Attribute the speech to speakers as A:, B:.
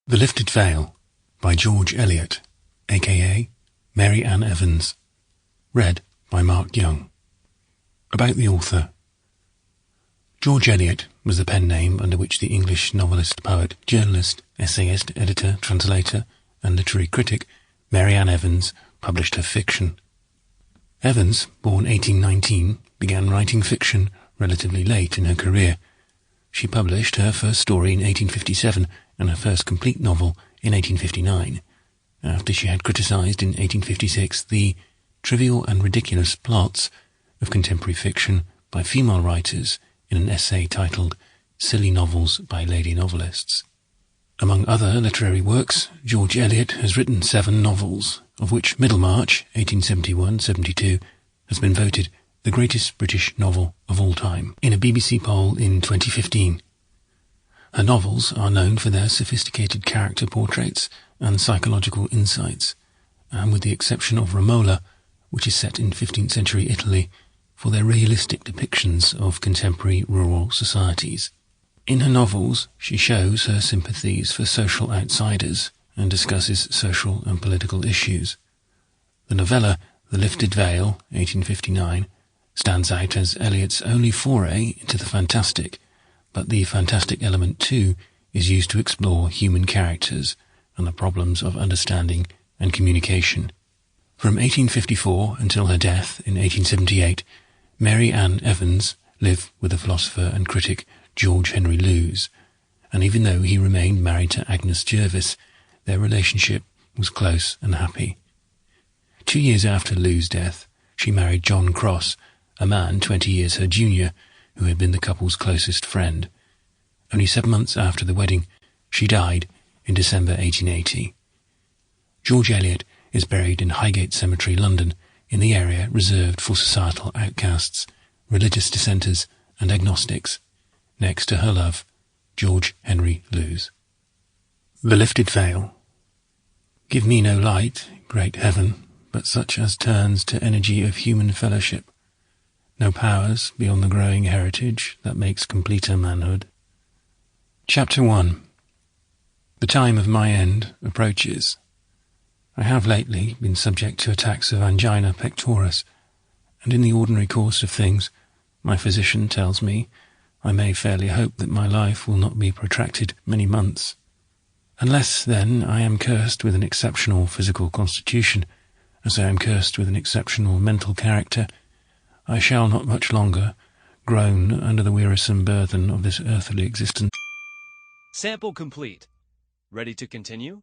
A: The Lifted Veil by George Eliot, a.k.a. Mary Ann Evans. Read by Mark Young. About the author. George Eliot was the pen name under which the English novelist, poet, journalist, essayist, editor, translator, and literary critic Mary Ann Evans published her fiction. Evans, born 1819, began writing fiction relatively late in her career. She published her first story in 1857 and her first complete novel in 1859, after she had criticised in 1856 the trivial and ridiculous plots of contemporary fiction by female writers in an essay titled Silly Novels by Lady Novelists. Among other literary works, George Eliot has written 7 novels, of which Middlemarch, 1871-72, has been voted the greatest British novel of all time in a BBC poll in 2015. Her novels are known for their sophisticated character portraits and psychological insights, and with the exception of Romola, which is set in 15th century Italy, for their realistic depictions of contemporary rural societies. In her novels, she shows her sympathies for social outsiders and discusses social and political issues. The novella The Lifted Veil, 1859, stands out as Eliot's only foray into the fantastic, but the fantastic element too is used to explore human characters and the problems of understanding and communication. From 1854 until her death in 1878, Mary Ann Evans lived with the philosopher and critic George Henry Lewes, and even though he remained married to Agnes Jervis, their relationship was close and happy. 2 years after Lewes' death, she married John Cross, a man 20 years her junior, who had been the couple's closest friend. Only 7 months after the wedding, she died in December 1880. George Eliot is buried in Highgate Cemetery, London, in the area reserved for societal outcasts, religious dissenters, and agnostics, next to her love, George Henry Lewes. The Lifted Veil. Give me no light, great heaven, but such as turns to energy of human fellowship, no powers beyond the growing heritage that makes completer manhood. Chapter 1. The time of my end approaches. I have lately been subject to attacks of angina pectoris, and in the ordinary course of things, my physician tells me I may fairly hope that my life will not be protracted many months. Unless, then, I am cursed with an exceptional physical constitution, as I am cursed with an exceptional mental character, I shall not much longer groan under the wearisome burthen of this earthly existence.
B: Sample complete. Ready to continue?